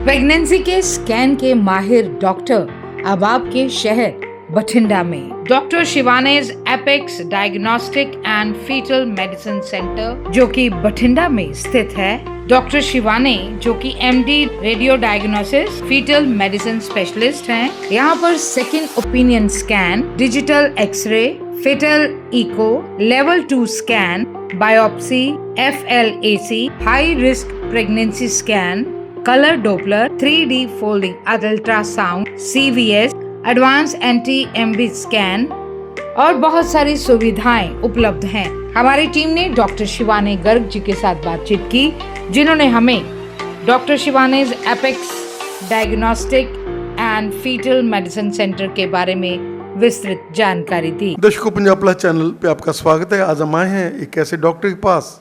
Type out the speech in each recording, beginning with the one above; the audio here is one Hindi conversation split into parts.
प्रेगनेंसी के स्कैन के माहिर डॉक्टर अब आपके शहर बठिंडा में doctor Shivanej apex diagnostic and foetal medicine centre जो कि बठिंडा में स्थित है। डॉक्टर शिवाने जो कि MD radio diagnosis fetal medicine specialist हैं। यहाँ पर second opinion scan, digital x-ray, fetal echo, level 2 scan, biopsy, FLAC, high risk pregnancy scan, color Doppler, 3D folding ultrasound, CVS, advanced anti-MB scan और बहुत सारी सुविधाएं उपलब्ध हैं। हमारी टीम ने डॉक्टर शिवाने गर्ग जी के साथ बातचीत की, जिन्होंने हमें doctor Shivanej apex diagnostic and foetal medicine centre के बारे में विस्तृत जानकारी दी। दर्शकों, पंजाब प्लस चैनल पे आपका स्वागत है। आज हम आए हैं एक ऐसे डॉक्टर के पास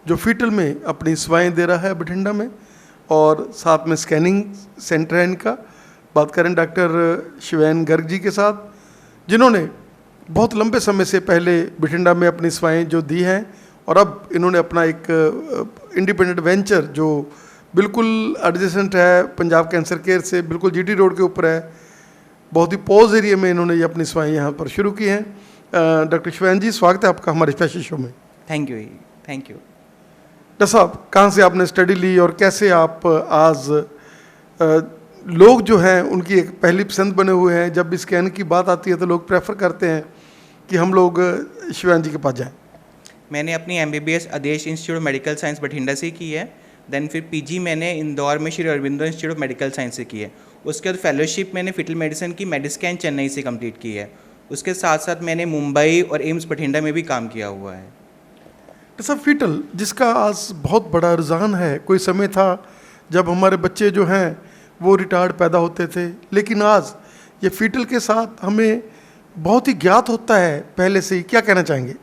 जो फीटल में अपनी सेवाएं दे रहा है बठिंडा में, और साथ में स्कैनिंग सेंटर है इनका। बात करें डॉक्टर शिवान गर्ग जी के साथ, जिन्होंने बहुत लंबे समय से पहले बठिंडा में अपनी सेवाएं जो दी हैं, और अब इन्होंने अपना एक इंडिपेंडेंट वेंचर जो बिल्कुल एडजेसेंट है पंजाब कैंसर केयर से, बिल्कुल जीटी रोड के ऊपर है, बहुत ही पॉज एरिया में इन्होंने ये अपनी सेवाएं यहाँ पर शुरू की हैं। डॉक्टर शिवान जी, स्वागत है आपका हमारे स्पेशल शो में। Thank you. डॉक्टर साहब, कहाँ से आपने स्टडी ली और कैसे आप आज लोग जो हैं उनकी एक पहली पसंद बने हुए हैं? जब भी स्कैन की बात आती है तो लोग प्रेफर करते हैं कि हम लोग शिवान जी के पास जाएं। मैंने अपनी MBBS Adesh institute of medical science Bathinda से की है। देन फिर PG मैंने इंदौर में Shri Aurobindo institute of medical science से की है। उसके बाद फेलोशिप मैंने फिटल मेडिसिन की मेडिस्कैन चेन्नई से कंप्लीट की है। उसके साथ साथ मैंने मुंबई और एम्स बठिंडा में भी काम किया हुआ है। तो सब फीटल जिसका आज बहुत बड़ा रुझान है, कोई समय था जब हमारे बच्चे जो हैं वो रिटार्ड पैदा होते थे, लेकिन आज ये फीटल के साथ हमें बहुत ही ज्ञात होता है पहले से ही। क्या कहना चाहेंगे?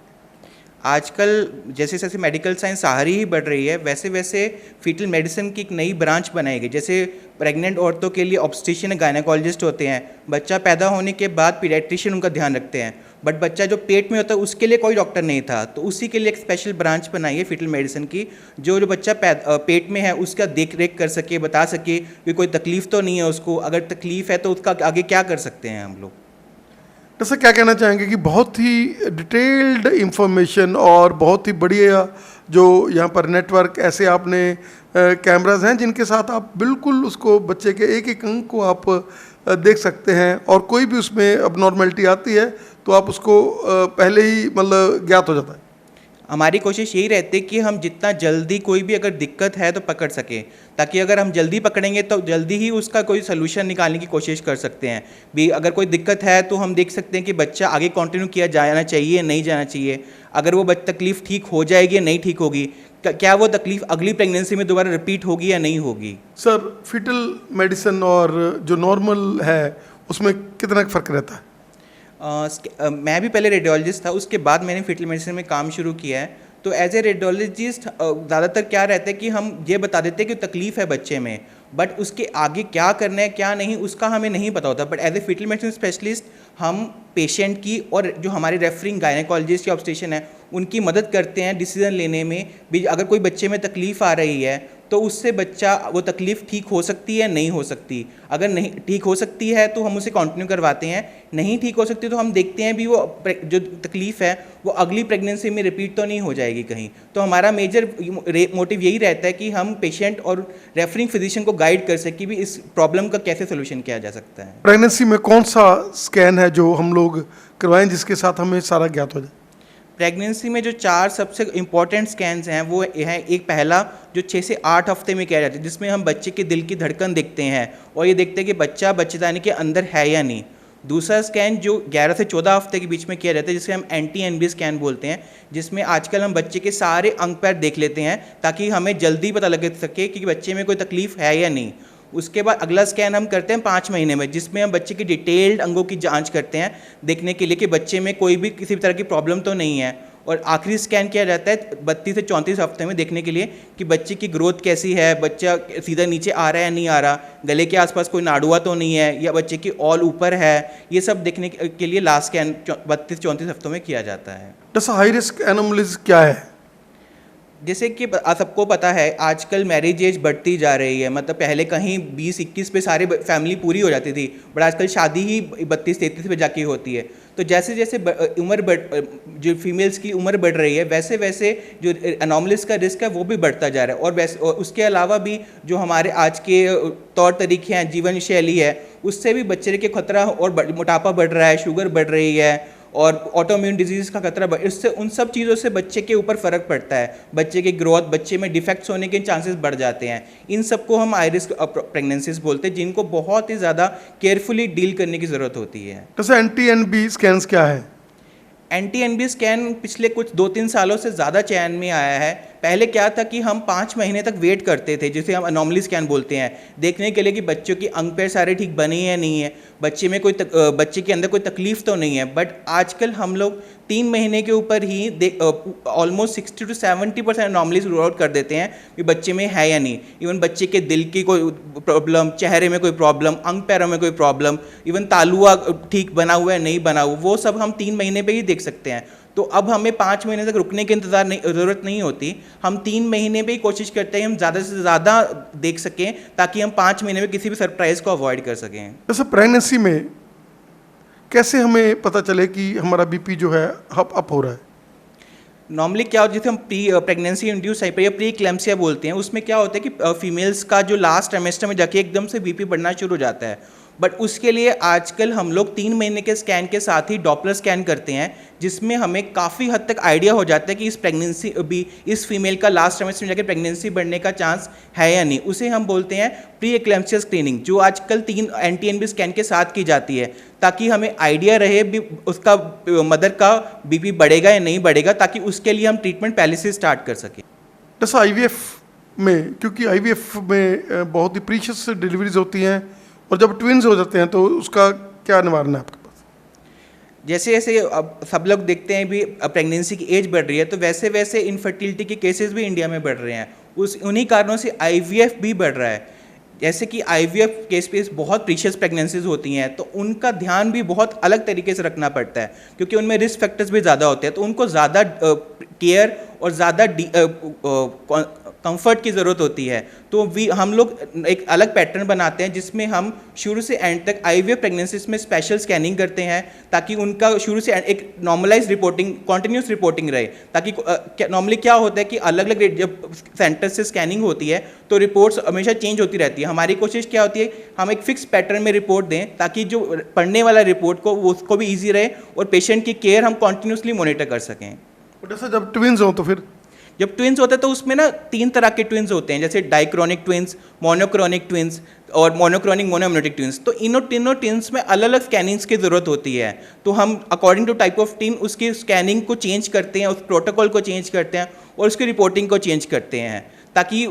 आजकल जैसे जैसे मेडिकल साइंस सहारी ही बढ़ रही है, वैसे वैसे फीटल मेडिसिन की एक नई ब्रांच बनाई गई। जैसे प्रेग्नेंट औरतों के लिए ऑब्स्टेट्रिशियन गायनेकोलॉजिस्ट होते हैं, बच्चा पैदा होने के बाद पीडियाट्रिशियन उनका ध्यान रखते हैं, बट बच्चा जो पेट में होता है उसके लिए कोई डॉक्टर नहीं था, तो उसी के लिए एक स्पेशल ब्रांच बनाई है फीटल मेडिसिन की, जो बच्चा पेट में है उसका देख रेख कर सके, बता सके कि कोई तकलीफ तो नहीं है उसको, अगर तकलीफ है तो उसका आगे क्या कर सकते हैं हम लोग। जैसे क्या कहना चाहेंगे कि बहुत ही डिटेल्ड इंफॉर्मेशन और बहुत ही बढ़िया जो यहाँ पर नेटवर्क, ऐसे आपने कैमराज हैं जिनके साथ आप बिल्कुल उसको बच्चे के एक एक अंग को आप देख सकते हैं, और कोई भी उसमें अबनॉर्मलिटी आती है तो आप उसको पहले ही मतलब ज्ञात हो जाता है। हमारी कोशिश यही रहती है कि हम जितना जल्दी कोई भी अगर दिक्कत है तो पकड़ सकें, ताकि अगर हम जल्दी पकड़ेंगे तो जल्दी ही उसका कोई सलूशन निकालने की कोशिश कर सकते हैं। भी अगर कोई दिक्कत है तो हम देख सकते हैं कि बच्चा आगे कंटिन्यू किया जाना चाहिए, नहीं जाना चाहिए, अगर वो तकलीफ ठीक हो जाएगी या नहीं ठीक होगी, क्या वो तकलीफ अगली प्रेगनेंसी में दोबारा रिपीट होगी या नहीं होगी। सर, फीटल मेडिसिन और जो नॉर्मल है उसमें कितना फ़र्क रहता है? मैं भी पहले रेडियोलॉजिस्ट था, उसके बाद मैंने फीटल मेडिसिन में काम शुरू किया है। तो एज ए रेडियोलॉजिस्ट ज़्यादातर क्या रहता है कि हम ये बता देते हैं कि तकलीफ़ है बच्चे में, बट उसके आगे क्या करना है क्या नहीं उसका हमें नहीं पता होता। But as a fetal medicine specialist हम पेशेंट की और जो हमारे रेफरिंग गायनेकोलॉजिस्ट या ऑब्स्टेट्रिशियन है उनकी मदद करते हैं डिसीजन लेने में भी। अगर कोई बच्चे में तकलीफ़ आ रही है तो उससे बच्चा वो तकलीफ़ ठीक हो सकती है नहीं हो सकती, अगर नहीं ठीक हो सकती है तो हम उसे कंटिन्यू करवाते हैं, नहीं ठीक हो सकती तो हम देखते हैं भी वो जो तकलीफ़ है वो अगली प्रेगनेंसी में रिपीट तो नहीं हो जाएगी कहीं। तो हमारा मेजर मोटिव यही रहता है कि हम पेशेंट और रेफरिंग फिजिशियन को गाइड कर सकें भी इस प्रॉब्लम का कैसे सोल्यूशन किया जा सकता है। प्रेगनेंसी में कौन सा स्कैन है जो हम लोग करवाएं जिसके साथ हमें सारा ज्ञात हो जाए? प्रेगनेंसी में जो 4 सबसे इम्पॉर्टेंट स्कैन्स हैं वो है, एक पहला जो 6 से 8 हफ्ते में किया जाता है, जिसमें हम बच्चे के दिल की धड़कन देखते हैं और ये देखते हैं कि बच्चा बच्चेदानी के अंदर है या नहीं। दूसरा स्कैन जो 11 से 14 हफ्ते के बीच में किया जाता है, जिसे हम एंटी-NB स्कैन बोलते हैं, जिसमें आजकल हम बच्चे के सारे अंग पैर देख लेते हैं ताकि हमें जल्दी पता लग सके कि बच्चे में कोई तकलीफ़ है या नहीं। उसके बाद अगला स्कैन हम करते हैं 5 महीने में, जिसमें हम बच्चे की डिटेल्ड अंगों की जांच करते हैं देखने के लिए कि बच्चे में कोई भी किसी भी तरह की प्रॉब्लम तो नहीं है। और आखिरी स्कैन किया जाता है 32 से 34 हफ्ते में देखने के लिए कि बच्चे की ग्रोथ कैसी है, बच्चा सीधा नीचे आ रहा है या नहीं आ रहा, गले के आसपास कोई नाड़ुआ तो नहीं है या बच्चे की ऑल ऊपर है, ये सब देखने के लिए लास्ट स्कैन 32-34 हफ्तों में किया जाता है। जैसा हाई रिस्क एनोमलीज क्या है? जैसे कि सबको पता है आजकल मैरिज एज बढ़ती जा रही है, मतलब पहले कहीं 20-21 पे सारे फैमिली पूरी हो जाती थी, बट आजकल शादी ही 32-33 पे जाके होती है। तो जैसे जैसे जो फीमेल्स की उम्र बढ़ रही है, वैसे वैसे जो अनोमलीज का रिस्क है वो भी बढ़ता जा रहा है। और उसके अलावा भी जो हमारे आज के तौर तरीके हैं, जीवन शैली है, उससे भी बच्चे के खतरा और मोटापा बढ़ रहा है, शुगर बढ़ रही है और ऑटोइम्यून डिजीज़ का खतरा इससे उन सब चीज़ों से बच्चे के ऊपर फ़र्क पड़ता है। बच्चे की ग्रोथ, बच्चे में डिफेक्ट्स होने के चांसेस बढ़ जाते हैं। इन सबको हम हाई रिस्क प्रेगनेंसीज बोलते हैं, जिनको बहुत ही ज़्यादा केयरफुली डील करने की ज़रूरत होती है। जैसे NT&B स्कैन्स क्या है? NT&B स्कैन पिछले कुछ 2-3 सालों से ज़्यादा चयन में आया है। पहले क्या था कि हम 5 महीने तक वेट करते थे, जिसे हम अनोमली स्कैन बोलते हैं, देखने के लिए कि बच्चों की अंग पैर सारे ठीक बने हैं नहीं है, बच्चे के अंदर कोई तकलीफ तो नहीं है। बट आजकल हम लोग 3 महीने के ऊपर ही almost 60 to 70% anomalies rule out कर देते हैं कि बच्चे में है या नहीं। इवन बच्चे के दिल की कोई प्रॉब्लम, चेहरे में कोई प्रॉब्लम, अंग पैरों में कोई प्रॉब्लम, इवन तालुआ ठीक बना हुआ है नहीं बना हुआ, वो सब हम 3 महीने पे ही देख सकते हैं। तो अब हमें 5 महीने तक रुकने की ज़रूरत नहीं होती। हम 3 महीने पे ही कोशिश करते हैं हम ज़्यादा से ज़्यादा देख सकें, ताकि हम 5 महीने में किसी भी सरप्राइज़ को अवॉइड कर सकें। जैसे प्रेगनेंसी में कैसे हमें पता चले कि हमारा BP जो है अप हो रहा है? नॉर्मली क्या होता है, जिसे हम प्रेगनेंसी इंड्यूस हाइपर या प्री एक्लेम्पसिया बोलते हैं, उसमें क्या होता है कि फीमेल्स का जो लास्ट ट्राइमेस्टर में जाके एकदम से BP बढ़ना शुरू हो जाता है। बट उसके लिए आजकल हम लोग 3 महीने के स्कैन के साथ ही डॉपलर स्कैन करते हैं, जिसमें हमें काफ़ी हद तक आइडिया हो जाता है कि इस फीमेल का लास्ट ट्राइमेस्टर में जाकर प्रेगनेंसी बढ़ने का चांस है या नहीं। उसे हम बोलते हैं प्री एक्लेम्पसिया स्क्रीनिंग, जो आजकल 3 NT&B स्कैन के साथ की जाती है, ताकि हमें आइडिया रहे भी उसका मदर का BP बढ़ेगा या नहीं बढ़ेगा, ताकि उसके लिए हम ट्रीटमेंट पहले से स्टार्ट कर सकें। जैसा IVF में, क्योंकि IVF में बहुत ही प्रीशियस डिलीवरीज होती हैं, और जब ट्विन्स हो जाते हैं तो उसका क्या निवारण है आपके पास? जैसे जैसे अब सब लोग देखते हैं भी प्रेगनेंसी की एज बढ़ रही है, तो वैसे वैसे इनफर्टिलिटी के केसेस भी इंडिया में बढ़ रहे हैं। उन्हीं कारणों से IVF भी बढ़ रहा है। जैसे कि IVF केस पे बहुत प्रीशियस प्रेगनेंसीज होती हैं, तो उनका ध्यान भी बहुत अलग तरीके से रखना पड़ता है, क्योंकि उनमें रिस्क फैक्टर्स भी ज़्यादा होते हैं। तो उनको ज़्यादा केयर और ज़्यादा कंफर्ट की ज़रूरत होती है। तो हम लोग एक अलग पैटर्न बनाते हैं, जिसमें हम शुरू से एंड तक IVF प्रेगनेंसीज में स्पेशल स्कैनिंग करते हैं, ताकि उनका शुरू से एक नॉर्मलाइज रिपोर्टिंग, कॉन्टिन्यूस रिपोर्टिंग रहे। ताकि नॉर्मली क्या होता है कि अलग अलग जब सेंटर से स्कैनिंग होती है तो रिपोर्ट्स हमेशा चेंज होती रहती है। हमारी कोशिश क्या होती है, हम एक फिक्स पैटर्न में रिपोर्ट दें, ताकि जो पढ़ने वाला रिपोर्ट को उसको भी ईजी रहे और पेशेंट की केयर हम कॉन्टिन्यूसली मॉनिटर कर सकें। जैसे जब ट्विन्स हो तो फिर जब ट्विन्स होते हैं तो उसमें ना 3 तरह के ट्विन्स होते हैं, जैसे डाइक्रोनिक ट्विन्स, मोनोक्रोनिक ट्विन्स और मोनोक्रोनिक मोनोम्यूटिक ट्विन्स। तो तीनों ट्विन्स में अलग अलग स्कैनिंग्स की ज़रूरत होती है। तो हम according to type of twin उसकी स्कैनिंग को चेंज करते हैं, उस प्रोटोकॉल को चेंज करते हैं और उसकी रिपोर्टिंग को चेंज करते हैं, ताकि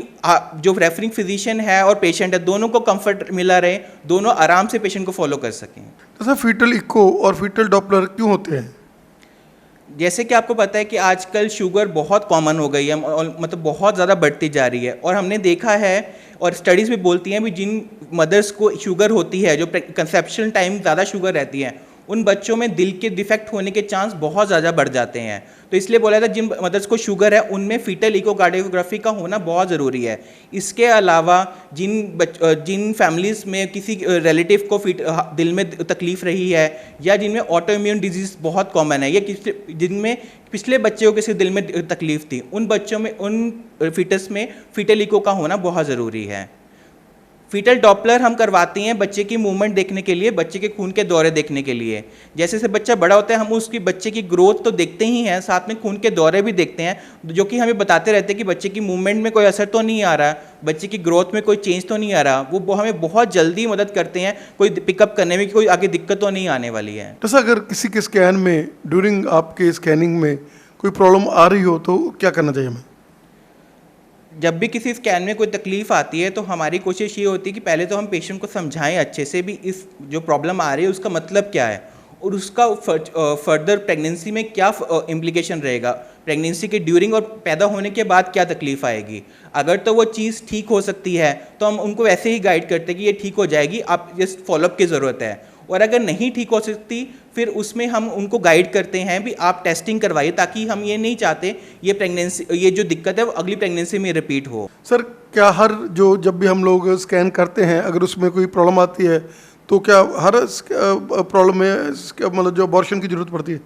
जो रेफरिंग फिजिशियन है और पेशेंट है, दोनों को कंफर्ट मिला रहे, दोनों आराम से पेशेंट को फॉलो कर सकें। जैसे फीटल इको और फीटल डॉपलर क्यों होते हैं? जैसे कि आपको पता है कि आजकल शुगर बहुत कॉमन हो गई है, मतलब बहुत ज़्यादा बढ़ती जा रही है। और हमने देखा है और स्टडीज़ भी बोलती हैं भी जिन मदर्स को शुगर होती है, जो कंसेप्शन टाइम ज़्यादा शुगर रहती है, उन बच्चों में दिल के डिफेक्ट होने के चांस बहुत ज़्यादा बढ़ जाते हैं। तो इसलिए बोला था जिन मदर्स को शुगर है उनमें फीटल इकोकार्डियोग्राफी का होना बहुत ज़रूरी है। इसके अलावा जिन फैमिलीज़ में किसी रिलेटिव को दिल में तकलीफ़ रही है, या जिनमें ऑटोइम्यून डिजीज़ बहुत कॉमन है, या जिनमें पिछले बच्चे को किसी दिल में तकलीफ़ थी, उन बच्चों में, उन फीटस में फीटल इको का होना बहुत ज़रूरी है। फीटल डॉपलर हम करवाते हैं बच्चे की मूवमेंट देखने के लिए, बच्चे के खून के दौरे देखने के लिए। जैसे जैसे बच्चा बड़ा होता है हम उसकी बच्चे की ग्रोथ तो देखते ही हैं, साथ में खून के दौरे भी देखते हैं, जो कि हमें बताते रहते हैं कि बच्चे की मूवमेंट में कोई असर तो नहीं आ रहा, बच्चे की ग्रोथ में कोई चेंज तो नहीं आ रहा। वो हमें बहुत जल्दी मदद करते हैं, कोई पिकअप करने में कोई आगे दिक्कत तो नहीं आने वाली है। जैसा अगर किसी के स्कैन में ड्यूरिंग आपके स्कैनिंग में कोई प्रॉब्लम आ रही हो तो क्या करना चाहिए हमें? जब भी किसी स्कैन में कोई तकलीफ आती है तो हमारी कोशिश ये होती है कि पहले तो हम पेशेंट को समझाएं अच्छे से भी इस जो प्रॉब्लम आ रही है उसका मतलब क्या है और उसका फर्दर प्रेगनेंसी में क्या इम्प्लीकेशन रहेगा, प्रेगनेंसी के ड्यूरिंग और पैदा होने के बाद क्या तकलीफ आएगी। अगर तो वो चीज़ ठीक हो सकती है तो हम उनको वैसे ही गाइड करते हैं कि ये ठीक हो जाएगी, आप जस्ट फॉलोअप की ज़रूरत है। और अगर नहीं ठीक हो सकती फिर उसमें हम उनको गाइड करते हैं भी आप टेस्टिंग करवाइए, ताकि हम ये नहीं चाहते ये प्रेगनेंसी, ये जो दिक्कत है वो अगली प्रेगनेंसी में रिपीट हो। सर क्या हर जो जब भी हम लोग स्कैन करते हैं अगर उसमें कोई प्रॉब्लम आती है तो क्या हर प्रॉब्लम में मतलब जो अबॉर्शन की ज़रूरत पड़ती है?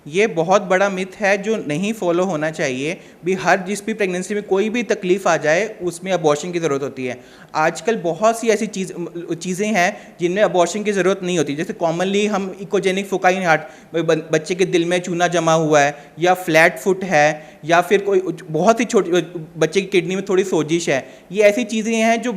ये बहुत बड़ा मिथ है जो नहीं फॉलो होना चाहिए भी हर जिस भी प्रेगनेंसी में कोई भी तकलीफ आ जाए उसमें अबॉर्शन की ज़रूरत होती है। आजकल बहुत सी ऐसी चीज़ें हैं जिनमें अबॉर्शन की ज़रूरत नहीं होती। जैसे कॉमनली हम इकोजेनिक फोकाई हार्ट, बच्चे के दिल में चूना जमा हुआ है, या फ्लैट फुट है, या फिर कोई बहुत ही छोटी बच्चे की किडनी में थोड़ी सोजिश है। ये ऐसी चीज़ें हैं जो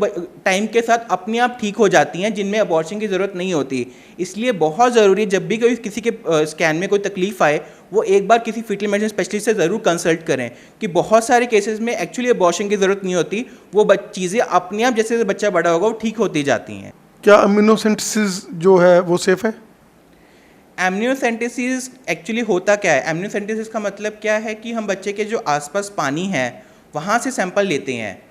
टाइम के साथ अपने आप ठीक हो जाती हैं, जिनमें अबॉर्शन की ज़रूरत नहीं होती। इसलिए बहुत ज़रूरी है जब भी कोई किसी के स्कैन में कोई तकलीफ आए वो एक बार किसी फीटल मेडिसिन स्पेशलिस्ट से ज़रूर कंसल्ट करें, कि बहुत सारे केसेस में एक्चुअली अबॉर्शन की ज़रूरत नहीं होती, वो चीज़ें अपने आप जैसे बच्चा बड़ा होगा वो ठीक होती जाती हैं। क्या अम्नियोसेंटेसिस जो है वो सेफ़ है? एमनियोसेंटेसिस एक्चुअली होता क्या है? एमनियोसेंटेसिस का मतलब क्या है कि हम बच्चे के जो आसपास पानी है वहाँ से सैंपल लेते हैं।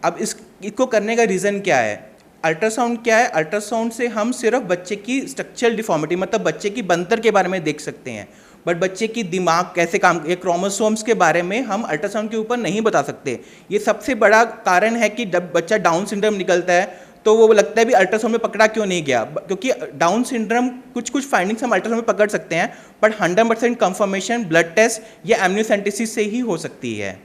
अब इसको करने का रीज़न क्या है? अल्ट्रासाउंड क्या है? अल्ट्रासाउंड से हम सिर्फ बच्चे की स्ट्रक्चरल डिफॉर्मिटी मतलब बच्चे की बनतर के बारे में देख सकते हैं, बट बच्चे की दिमाग कैसे काम, ये क्रोमोसोम्स के बारे में हम अल्ट्रासाउंड के ऊपर नहीं बता सकते। ये सबसे बड़ा कारण है कि जब बच्चा डाउन सिंड्रोम निकलता है तो वो लगता है भी अल्ट्रासाउंड में पकड़ा क्यों नहीं गया, क्योंकि डाउन सिंड्रोम कुछ फाइंडिंग्स हम अल्ट्रासाउंड में पकड़ सकते हैं, बट 100% कंफर्मेशन ब्लड टेस्ट या एमनियोसेंटेसिस से ही हो सकती है।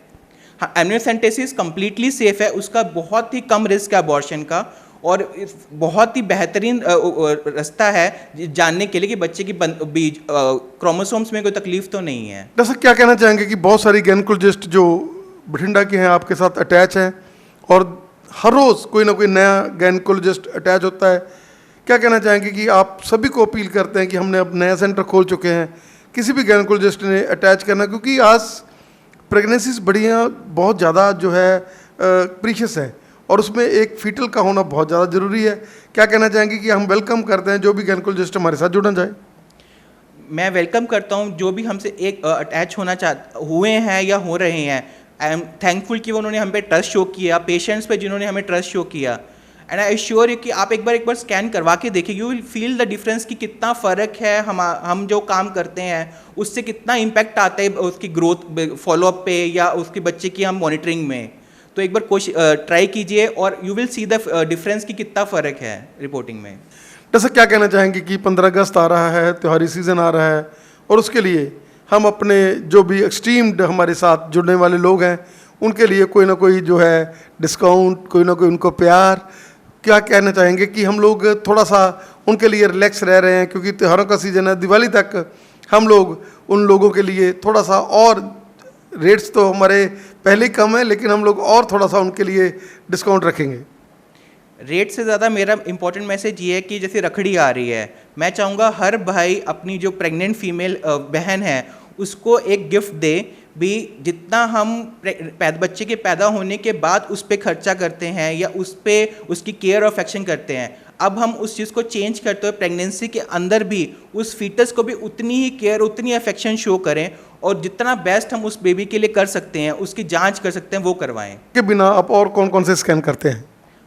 हाँ, एमनियोसेंटेसिस कंप्लीटली सेफ है, उसका बहुत ही कम रिस्क है अबॉर्शन का, और बहुत ही बेहतरीन रास्ता है जानने के लिए कि बच्चे की क्रोमोसोम्स में कोई तकलीफ तो नहीं है। जैसा क्या कहना चाहेंगे कि बहुत सारी गायनेकोलॉजिस्ट जो बठिंडा के हैं आपके साथ अटैच हैं और हर रोज़ कोई ना कोई नया गायनेकोलॉजिस्ट अटैच होता है, क्या कहना चाहेंगे कि आप सभी को अपील करते हैं कि हमने अब नया सेंटर खोल चुके हैं, किसी भी गायनेकोलॉजिस्ट ने अटैच करना, क्योंकि आज प्रेगनेंसीज बढ़िया बहुत ज़्यादा जो है प्रीशियस है और उसमें एक फीटल का होना बहुत ज़्यादा ज़रूरी है। क्या कहना चाहेंगे कि हम वेलकम करते हैं जो भी गायनेकोलॉजिस्ट हमारे साथ जुड़ना चाहे? मैं वेलकम करता हूं जो भी हमसे एक अटैच होना हुए हैं या हो रहे हैं। आई एम थैंकफुल कि उन्होंने हम पे ट्रस्ट शो किया, पेशेंट्स पे जिन्होंने हमें ट्रस्ट शो किया, एंड आई एश्योर यू कि आप एक बार स्कैन करवा के देखिए, you will feel the difference कि कितना फ़र्क है हम जो काम करते हैं उससे कितना इम्पैक्ट आता है उसकी ग्रोथ फॉलोअप पे या उसके बच्चे की हम मॉनिटरिंग में। तो एक बार कोशिश ट्राई कीजिए और you will see the difference कि कितना फ़र्क है रिपोर्टिंग में। जैसा क्या कहना चाहेंगे कि 15 अगस्त आ रहा है, त्योहारी सीज़न आ रहा है और उसके लिए हम अपने जो भी एक्सट्रीम्ड हमारे साथ जुड़ने वाले लोग हैं उनके लिए कोई ना कोई जो है डिस्काउंट, कोई ना कोई उनको प्यार, क्या कहना चाहेंगे कि हम लोग थोड़ा सा उनके लिए रिलैक्स रह रहे हैं क्योंकि त्योहारों का सीज़न है, दिवाली तक हम लोग उन लोगों के लिए थोड़ा सा और रेट्स तो हमारे पहले ही कम है लेकिन हम लोग और थोड़ा सा उनके लिए डिस्काउंट रखेंगे। रेट से ज़्यादा मेरा इंपॉर्टेंट मैसेज ये है कि जैसे रखड़ी आ रही है, मैं चाहूँगा हर भाई अपनी जो प्रेग्नेंट फीमेल बहन है उसको एक गिफ्ट दे भी। जितना हम बच्चे के पैदा होने के बाद उस पर खर्चा करते हैं या उस पर उसकी केयर और अफेक्शन करते हैं, अब हम उस चीज़ को चेंज करते हुए प्रेगनेंसी के अंदर भी उस फीटस को भी उतनी ही केयर, उतनी अफेक्शन शो करें और जितना बेस्ट हम उस बेबी के लिए कर सकते हैं, उसकी जांच कर सकते हैं, वो करवाएं। के बिना आप और कौन कौन से स्कैन करते हैं?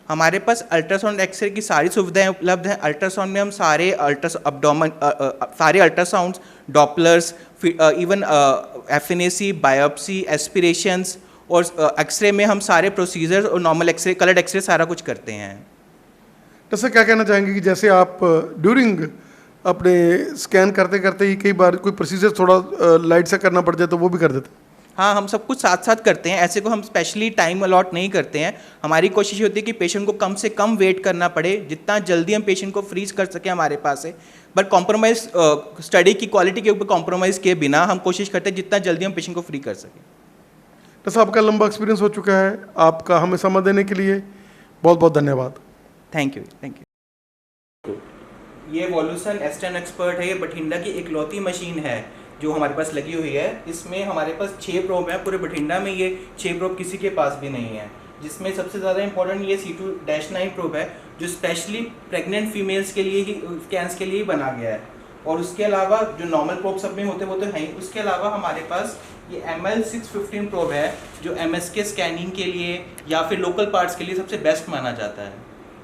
हमारे पास अल्ट्रासाउंड एक्सरे की सारी सुविधाएं उपलब्ध हैं। अल्ट्रासाउंड में हम सारे सारे ultrasounds, Doppler's, even FNAC, biopsy, aspirations और एक्सरे में हम सारे प्रोसीजर्स और नॉर्मल एक्सरे, कलर्ड एक्सरे सारा कुछ करते हैं। जैसे क्या कहना चाहेंगे कि जैसे आप ड्यूरिंग अपने स्कैन करते करते ही कई बार कोई प्रोसीजर थोड़ा लाइट से करना पड़ जाए तो वो भी कर देते हैं? हाँ, हम सब कुछ साथ साथ करते हैं, ऐसे को हम स्पेशली टाइम अलॉट नहीं करते हैं। हमारी कोशिश होती है कि पेशेंट को कम से कम वेट करना पड़े, जितना जल्दी हम पेशेंट को फ्रीज कर सकें हमारे पास है, बट कॉम्प्रोमाइज़ स्टडी की क्वालिटी के ऊपर कॉम्प्रोमाइज़ किए बिना हम कोशिश करते हैं जितना जल्दी हम पेशेंट को फ्री कर सकें। जैसा आपका लंबा एक्सपीरियंस हो चुका है, आपका हमें समय देने के लिए बहुत बहुत धन्यवाद। Thank you. ये वॉल्यूशन एस्टर्न एक्सपर्ट है, ये बठिंडा की इकलौती मशीन है जो हमारे पास लगी हुई है। इसमें हमारे पास 6 प्रोब हैं, पूरे बठिंडा में ये 6 प्रोब किसी के पास भी नहीं है। जिसमें सबसे ज़्यादा इंपॉर्टेंट ये C2-9 प्रोब है जो स्पेशली प्रेग्नेंट फीमेल्स के लिए ही, स्कैन्स के लिए ही बना गया है। और उसके अलावा जो नॉर्मल प्रोब सब में होते वो तो हैं, उसके अलावा हमारे पास ये ML615 प्रोब है जो MSK स्कैनिंग के लिए या फिर लोकल पार्ट्स के लिए सबसे बेस्ट माना जाता है।